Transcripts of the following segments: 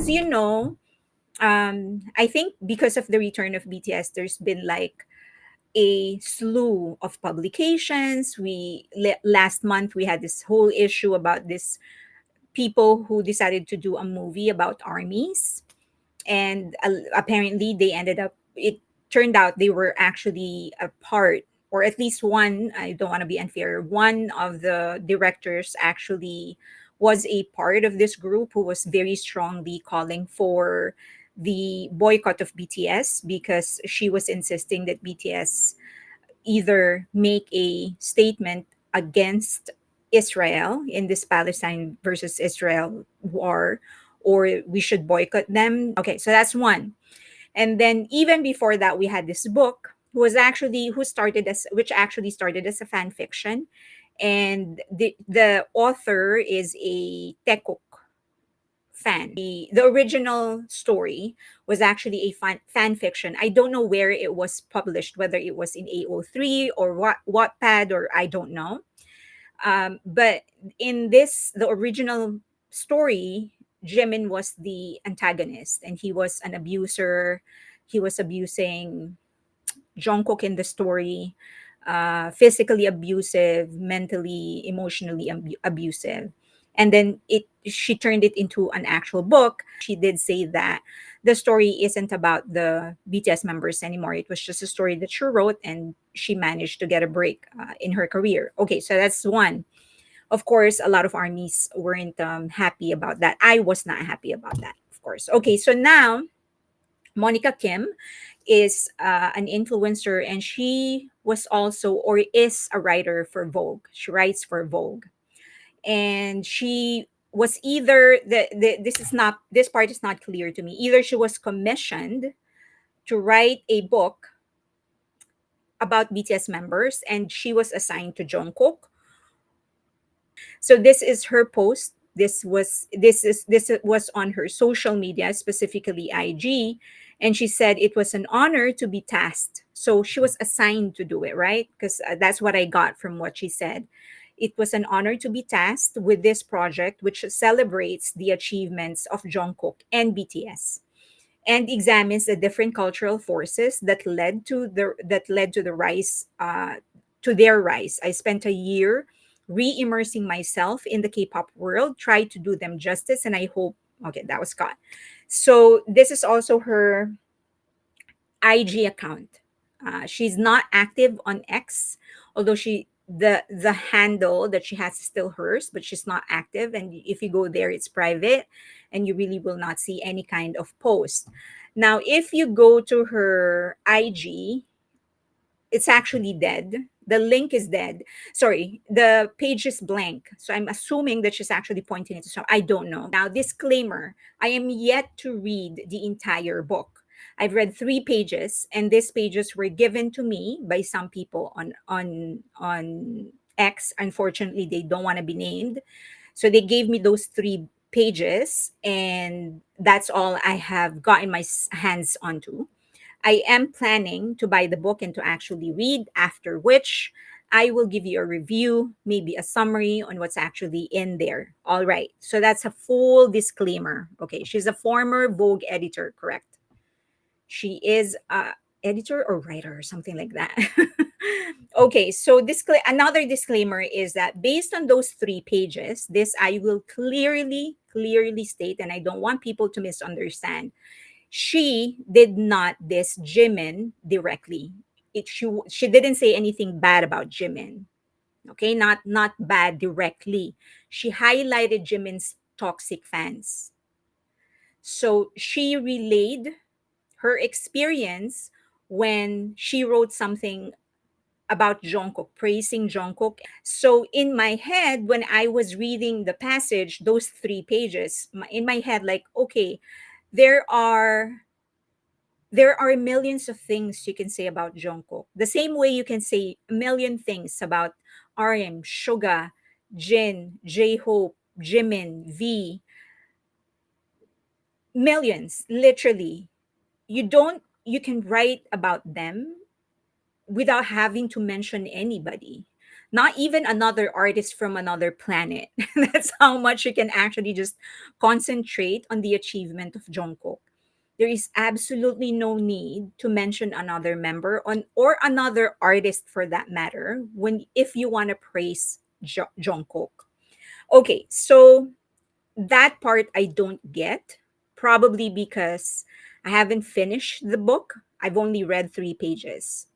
as you know, I think because of the return of BTS, there's been like a slew of publications. Last month we had this whole issue about this people who decided to do a movie about armies, and apparently they ended up. It turned out they were actually a part, or at least one. I don't want to be unfair. One of the directors actually was a part of this group who was very strongly calling for the boycott of BTS because she was insisting that BTS either make a statement against Israel in this Palestine versus Israel war, or we should boycott them. Okay, so that's one. And then even before that, we had this book who started as which actually started as a fan fiction, and the author is a Tekok fan. The original story was actually a fan fiction. I don't know where it was published, whether it was in AO3 or Wattpad, or I don't know. But in the original story, Jimin was the antagonist, and he was an abuser. He was abusing Jungkook in the story, physically abusive, mentally, emotionally abusive. And then she turned it into an actual book. She did say that the story isn't about the BTS members anymore. It was just a story that she wrote, and she managed to get a break in her career. Okay, so that's one. Of course, a lot of armies weren't happy about that. I was not happy about that, of course. Okay, so now Monica Kim is an influencer, and she was also or is a writer for Vogue. She writes for Vogue, and she was either this part is not clear to me. Either she was commissioned to write a book about BTS members, and she was assigned to Jungkook. So this is her post. This was on her social media, specifically IG, and she said it was an honor to be tasked. So she was assigned to do it, right? Because that's what I got from what she said. It was an honor to be tasked with this project, which celebrates the achievements of Jungkook and BTS, and examines the different cultural forces that led to the rise to their rise. I spent a year re-immersing myself in the K-pop world, tried to do them justice, and I hope. Okay, that was Scott. So this is also her IG account. She's not active on X, although the handle that she has is still hers, but she's not active. And if you go there, it's private, and you really will not see any kind of post. Now, if you go to her IG, it's actually dead. The link is dead. Sorry, the page is blank. So I'm assuming that she's actually pointing it to some. I don't know. Now, disclaimer: I am yet to read the entire book. I've read 3 pages, and these pages were given to me by some people on X. Unfortunately, they don't want to be named, so they gave me those 3 pages, and that's all I have gotten my hands onto. I am planning to buy the book and to actually read, after which I will give you a review, maybe a summary on what's actually in there. All right. So that's a full disclaimer. Okay. She's a former Vogue editor, correct? She is a editor or writer or something like that. Okay, so another disclaimer is that based on those 3 pages, this I will clearly state, and I don't want people to misunderstand. She did not diss Jimin directly. She didn't say anything bad about Jimin. Okay, not bad directly. She highlighted Jimin's toxic fans. So she relayed her experience when she wrote something about Jungkook, praising Jungkook. So in my head, when I was reading the passage, those 3 pages, in my head, like, okay, there are there are millions of things you can say about Jungkook. The same way you can say a million things about RM, Suga, Jin, J-Hope, Jimin, V. Millions, literally. You can write about them without having to mention anybody. not even another artist from another planet. That's how much you can actually just concentrate on the achievement of Jungkook. There is absolutely no need to mention another member on or another artist for that matter when if you want to praise Jungkook. Okay, so that part I don't get, probably because I haven't finished the book. I've only read 3 pages.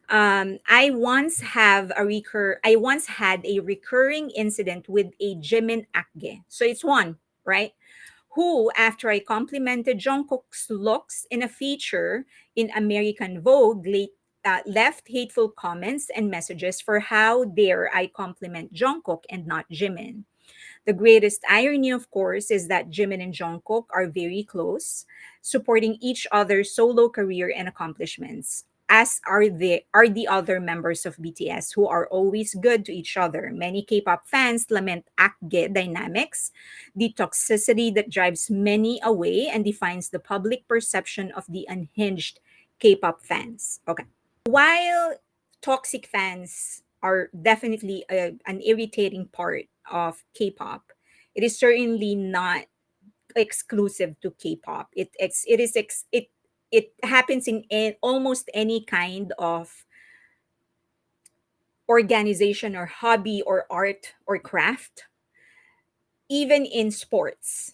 I once had a recurring incident with a Jimin Akge. So it's one, right? Who, after I complimented Jungkook's looks in a feature in American Vogue, left hateful comments and messages for how dare I compliment Jungkook and not Jimin. The greatest irony, of course, is that Jimin and Jungkook are very close, supporting each other's solo career and accomplishments, as are the other members of BTS who are always good to each other. Many K-pop fans lament Akge dynamics, the toxicity that drives many away and defines the public perception of the unhinged K-pop fans. Okay. While toxic fans are definitely an irritating part of K-pop, it is certainly not exclusive to K-pop. It happens in almost any kind of organization or hobby or art or craft, even in sports.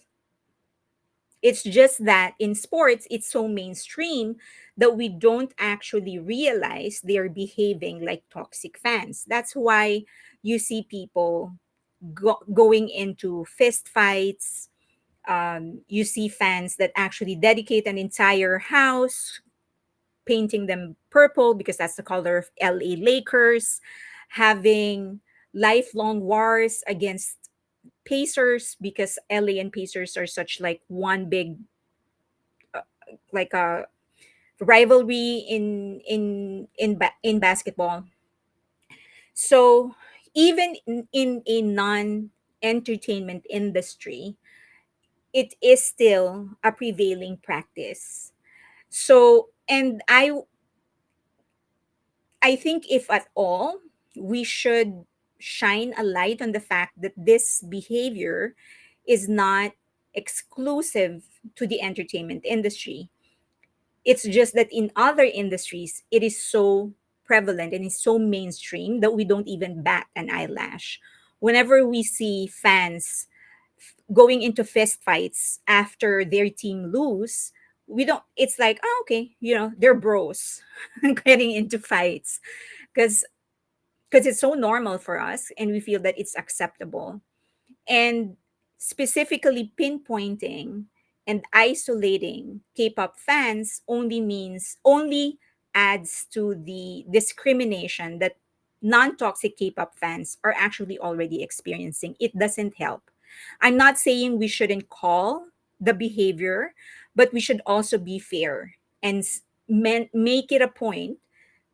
It's just that in sports, it's so mainstream that we don't actually realize they're behaving like toxic fans. That's why you see people going into fist fights. You see fans that actually dedicate an entire house, painting them purple because that's the color of LA Lakers, having lifelong wars against Pacers because LA and Pacers are such like one big like a rivalry in basketball. So even in a non entertainment industry, it is still a prevailing practice. So and I think if at all we should shine a light on the fact that this behavior is not exclusive to the entertainment industry. It's just that in other industries, it is so prevalent and is so mainstream that we don't even bat an eyelash. Whenever we see fans going into fist fights after their team lose, we don't, it's like, oh, okay, they're bros getting into fights because it's so normal for us and we feel that it's acceptable. And specifically pinpointing and isolating K-pop fans only adds to the discrimination that non-toxic K-pop fans are actually already experiencing. It doesn't help. I'm not saying we shouldn't call the behavior, but we should also be fair and make it a point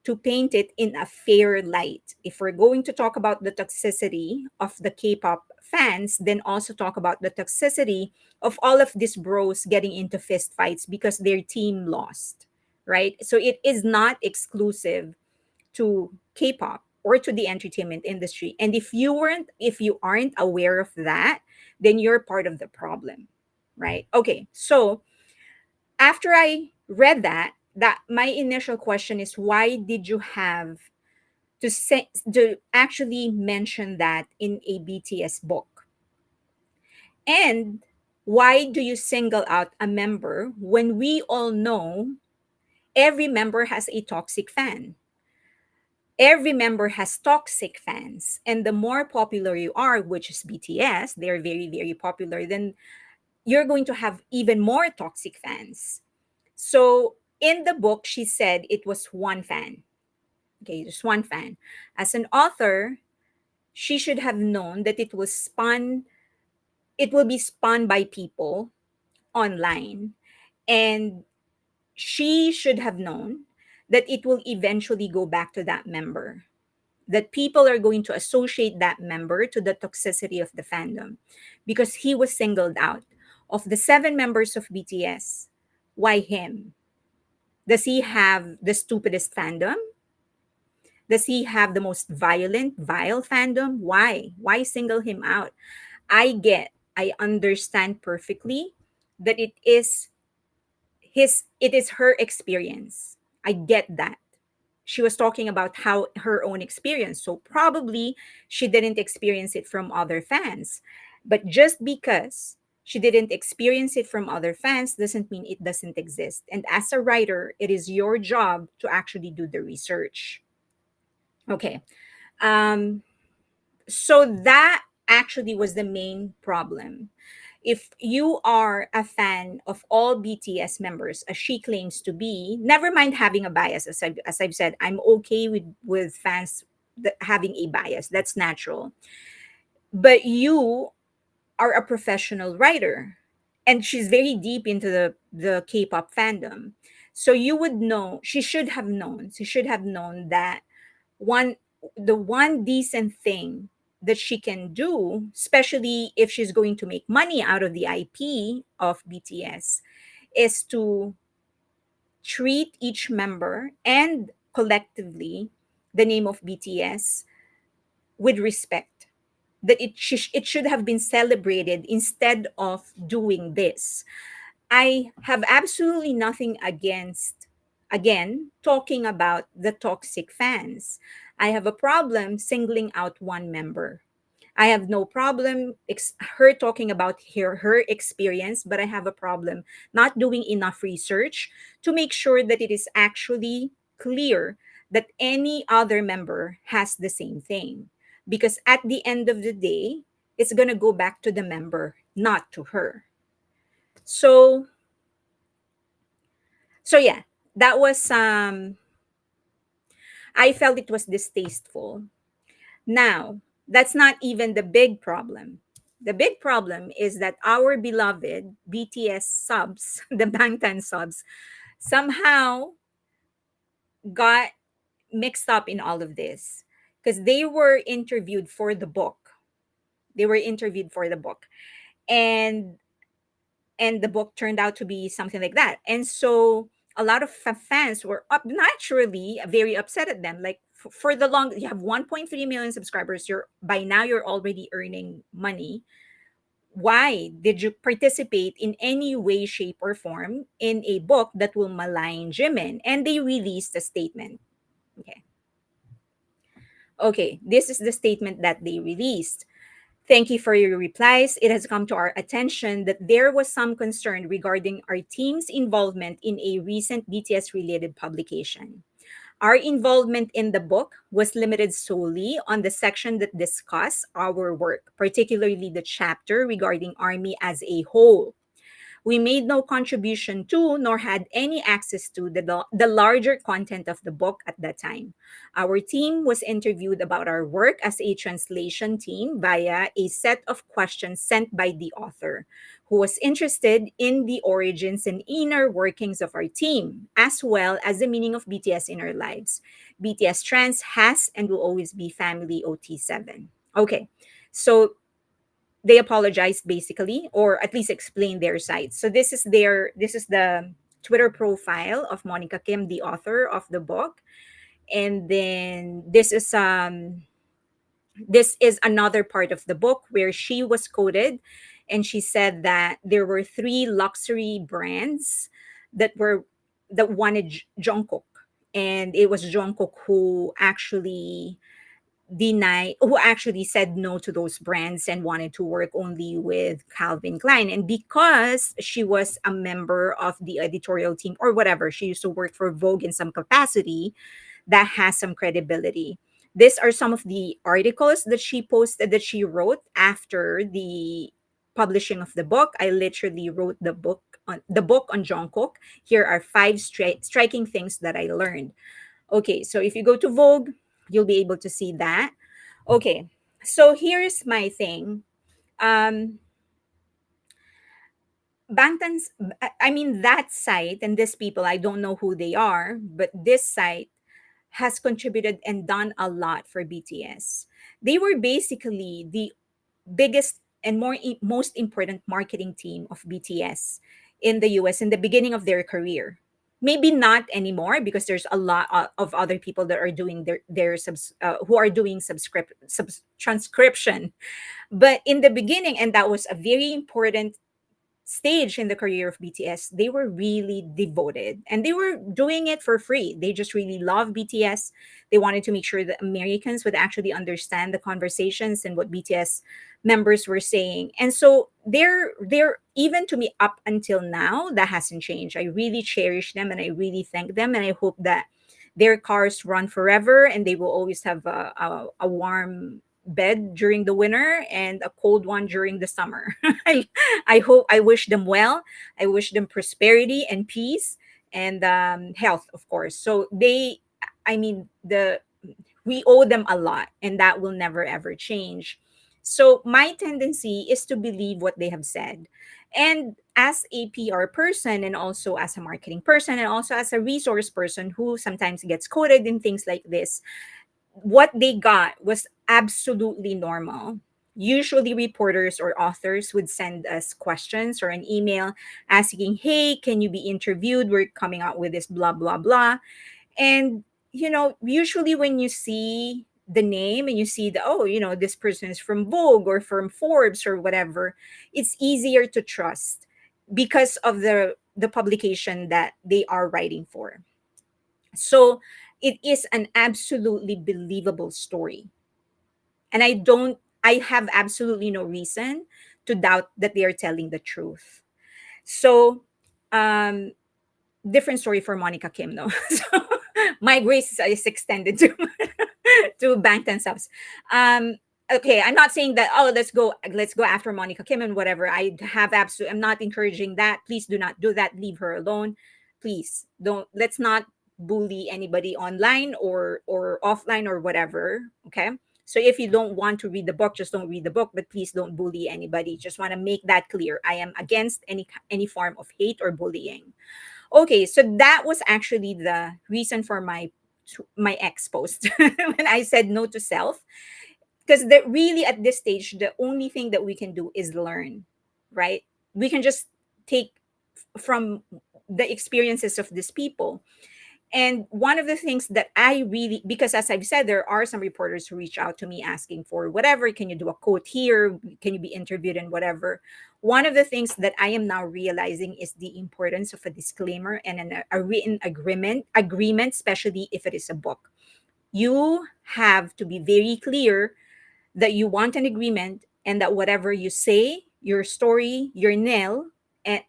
to paint it in a fair light. If we're going to talk about the toxicity of the K-pop fans, then also talk about the toxicity of all of these bros getting into fist fights because their team lost, right? So it is not exclusive to K-pop or to the entertainment industry. And if you aren't aware of that, then you're part of the problem, right? Okay, so after I read that my initial question is why did you have to actually mention that in a BTS book? And why do you single out a member when we all know every member has a toxic fan? Every member has toxic fans. And the more popular you are, which is BTS, they're very, very popular, then you're going to have even more toxic fans. So in the book, she said it was one fan. Okay, just one fan. As an author, she should have known that it will be spun by people online. And she should have known that it will eventually go back to that member, that people are going to associate that member to the toxicity of the fandom because he was singled out. Of the 7 members of BTS, why him? Does he have the stupidest fandom? Does he have the most violent, vile fandom? Why? Why single him out? I understand perfectly that it is her experience. I get that. She was talking about how her own experience. So probably she didn't experience it from other fans. But just because she didn't experience it from other fans doesn't mean it doesn't exist. And as a writer, it is your job to actually do the research. Okay. Um, so that actually was the main problem. If you are a fan of all BTS members, as she claims to be, never mind having a bias. As I've said, I'm okay with fans having a bias. That's natural. But you are a professional writer, and she's very deep into the K-pop fandom. So you would know. She should have known. She should have known that one the one decent thing that she can do, especially if she's going to make money out of the IP of BTS, is to treat each member and collectively the name of BTS with respect. That it should have been celebrated instead of doing this. I have absolutely nothing against, again, talking about the toxic fans. I have a problem singling out one member. I have no problem her talking about her experience, but I have a problem not doing enough research to make sure that it is actually clear that any other member has the same thing. Because at the end of the day, it's going to go back to the member, not to her. So, so yeah, that was I felt it was distasteful. Now, that's not even the big problem. The big problem is that our beloved BTS subs, the Bangtan subs, somehow got mixed up in all of this because they were interviewed for the book. They were interviewed for the book. And the book turned out to be something like that. And so a lot of fans were up naturally very upset at them. Like for the long, you have 1.3 million subscribers. You're by now you're already earning money. Why did you participate in any way, shape, or form in a book that will malign Jimin? And they released a statement. Okay. Okay. This is the statement that they released. Thank you for your replies. It has come to our attention that there was some concern regarding our team's involvement in a recent BTS related publication. Our involvement in the book was limited solely on the section that discussed our work, particularly the chapter regarding ARMY as a whole. We made no contribution to nor had any access to the larger content of the book at that time. Our team was interviewed about our work as a translation team via a set of questions sent by the author, who was interested in the origins and inner workings of our team, as well as the meaning of BTS in our lives. BTS Trans has and will always be Family OT7. Okay, so they apologized basically, or at least explained their side. So this is the Twitter profile of Monica Kim, the author of the book. And then this is another part of the book where she was quoted, and she said that there were three luxury brands that were that wanted Jungkook, and it was Jungkook who actually said no to those brands and wanted to work only with Calvin Klein. And because she was a member of the editorial team or whatever, she used to work for Vogue in some capacity, that has some credibility. These are some of the articles that she posted, that she wrote after the publishing of the book. I literally wrote the book on Jungkook. Here are five striking things that I learned. Okay, so if you go to Vogue, you'll be able to see that. Okay, so here's my thing. Um, Bangtan's, I mean, that site and these people, I don't know who they are, but this site has contributed and done a lot for BTS. They were basically the biggest and most important marketing team of BTS in the US in the beginning of their career. maybe not anymore because there's a lot of other people that are doing who are doing transcription. But in the beginning, and that was a very important stage in the career of BTS, they were really devoted and they were doing it for free. They just really love BTS. They wanted to make sure that Americans would actually understand the conversations and what BTS members were saying. And so they're even to me up until now, that hasn't changed. I really cherish them and I really thank them, and I hope that their cars run forever and they will always have a warm bed during the winter and a cold one during the summer. I hope, I wish them well. I wish them prosperity and peace and health, of course. So I mean, we owe them a lot, and that will never ever change. So my tendency is to believe what they have said. And as a PR person, and also as a marketing person, and also as a resource person who sometimes gets quoted in things like this, what they got was absolutely normal. Usually, reporters or authors would send us questions or an email asking, "Hey, can you be interviewed? We're coming out with this, blah, blah, blah." And, usually when you see the name and you see oh, this person is from Vogue or from Forbes or whatever, it's easier to trust because of the publication that they are writing for. So it is an absolutely believable story. And I have absolutely no reason to doubt that they are telling the truth. So, um, different story for Monica Kim, no? So, my grace is extended to to Bangtan subs. Um, okay, I'm not saying that, oh, let's go after Monica Kim and whatever. I'm not encouraging that. Please do not do that. Leave her alone. Please don't. Let's not bully anybody online or offline or whatever. Okay. So if you don't want to read the book, just don't read the book. But please don't bully anybody. Just want to make that clear. I am against any form of hate or bullying. Okay, so that was actually the reason for my ex post when I said no to self, because really at this stage the only thing that we can do is learn, right? We can just take from the experiences of these people. And one of the things that I really, because as I've said, there are some reporters who reach out to me asking for whatever, can you do a quote here? Can you be interviewed and whatever? One of the things that I am now realizing is the importance of a disclaimer and a written agreement, especially if it is a book. You have to be very clear that you want an agreement and that whatever you say, your story, your and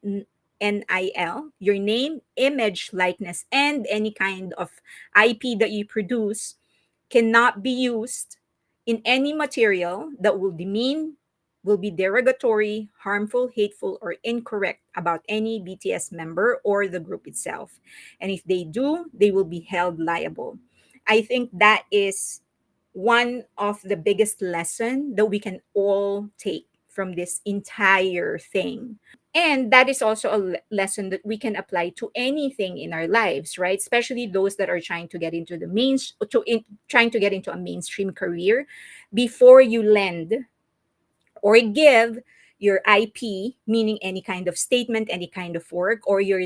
NIL, your name, image, likeness, and any kind of IP that you produce cannot be used in any material that will demean, will be derogatory, harmful, hateful, or incorrect about any BTS member or the group itself. And if they do, they will be held liable. I think that is one of the biggest lesson that we can all take from this entire thing. And that is also a lesson that we can apply to anything in our lives, right? Especially those that are trying to get into trying to get into a mainstream career. Before you lend or give your IP, meaning any kind of statement, any kind of work, or your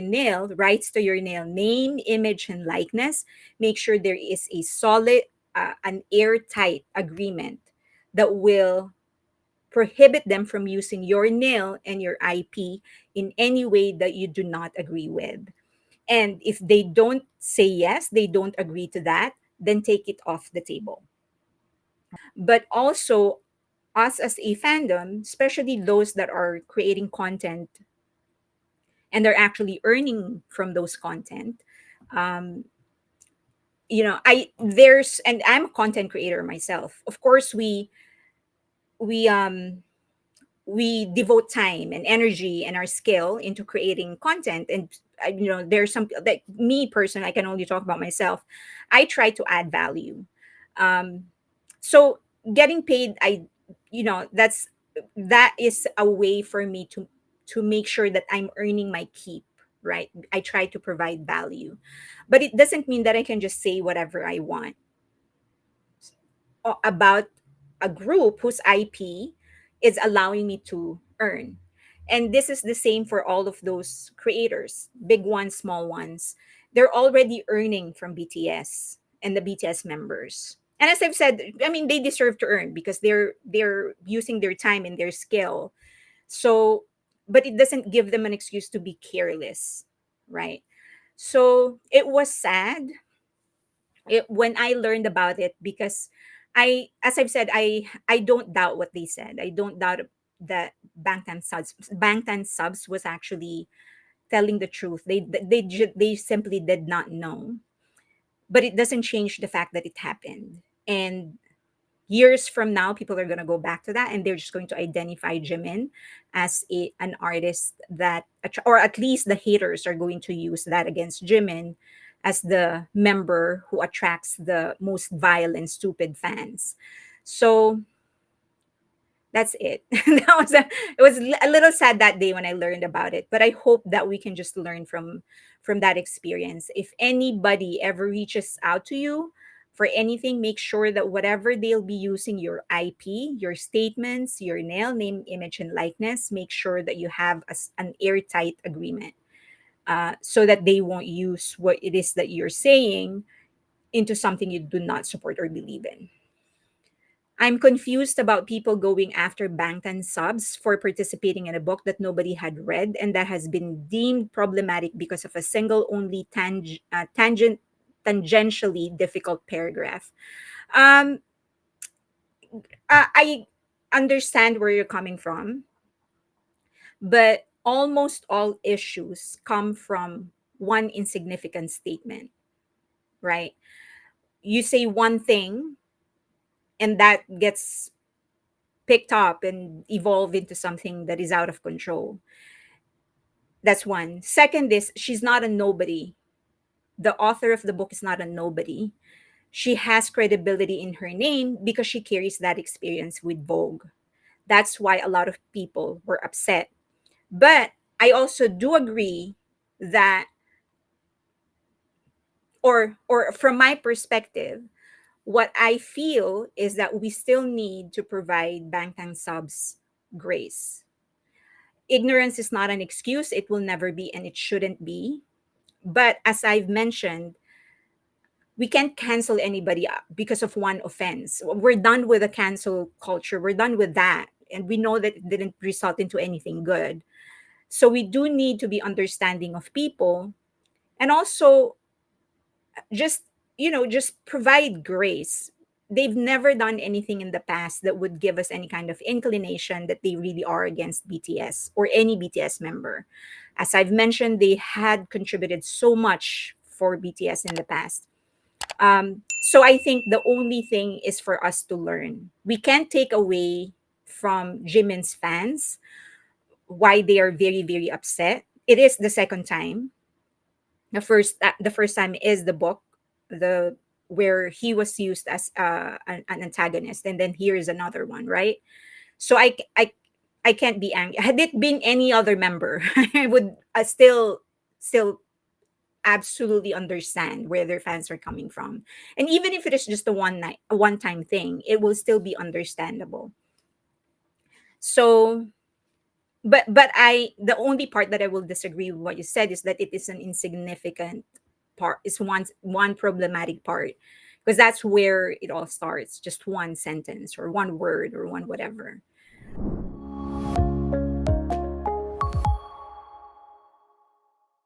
rights to your name, image, and likeness, make sure there is a solid, an airtight agreement that will prohibit them from using your and your IP in any way that you do not agree with. And if they don't say yes, they don't agree to that, then take it off the table. But also, us as a fandom, especially those that are creating content and they're actually earning from those content, um, and I'm a content creator myself. Of course, we we devote time and energy and our skill into creating content, and there's some, like me personally, I can only talk about myself. I try to add value. Um, so getting paid, that is a way for me to make sure that I'm earning my keep, right? I try to provide value, but it doesn't mean that I can just say whatever I want about a group whose IP is allowing me to earn. And this is the same for all of those creators, big ones, small ones. They're already earning from BTS and the BTS members. And as I've said, I mean, they deserve to earn because they're using their time and their skill. So, but it doesn't give them an excuse to be careless, right? So it was sad when I learned about it, because as I've said, I don't doubt what they said. I don't doubt that Bangtan subs was actually telling the truth. They simply did not know, but it doesn't change the fact that it happened. And years from now, people are going to go back to that, and they're just going to identify Jimin as an artist that, or at least the haters are going to use that against Jimin as the member who attracts the most vile and stupid fans. So that's it. It was a little sad that day when I learned about it, but I hope that we can just learn from that experience. If anybody ever reaches out to you for anything, make sure that whatever they'll be using, your IP, your statements, your name, image, and likeness, make sure that you have an airtight agreement, so that they won't use what it is that you're saying into something you do not support or believe in. I'm confused about people going after Bangtan subs for participating in a book that nobody had read and that has been deemed problematic because of a single, only tangentially difficult paragraph. Um, I understand where you're coming from, but almost all issues come from one insignificant statement, right? You say one thing, and that gets picked up and evolve into something that is out of control. That's one. Second is, she's not a nobody. The author of the book is not a nobody. She has credibility in her name because she carries that experience with Vogue. That's why a lot of people were upset. But I also do agree that, or from my perspective, what I feel is that we still need to provide Bangtan subs grace. Ignorance is not an excuse. It will never be, and it shouldn't be. But as I've mentioned, we can't cancel anybody because of one offense. We're done with the cancel culture. We're done with that. And we know that it didn't result into anything good. So we do need to be understanding of people, and also just, just provide grace. They've never done anything in the past that would give us any kind of inclination that they really are against BTS or any BTS member. As I've mentioned, they had contributed so much for BTS in the past. So I think the only thing is for us to learn. We can't take away from Jimin's fans why they are very, very upset. It is the second time. The first time is the book, the where he was used as an antagonist, and then here is another one, right? So I can't be angry. Had it been any other member, I would still absolutely understand where their fans are coming from. And even if it is just a one time thing, it will still be understandable. So, but the only part that I will disagree with what you said is that it is an insignificant part. It's one problematic part, because that's where it all starts. Just one sentence or one word or one whatever.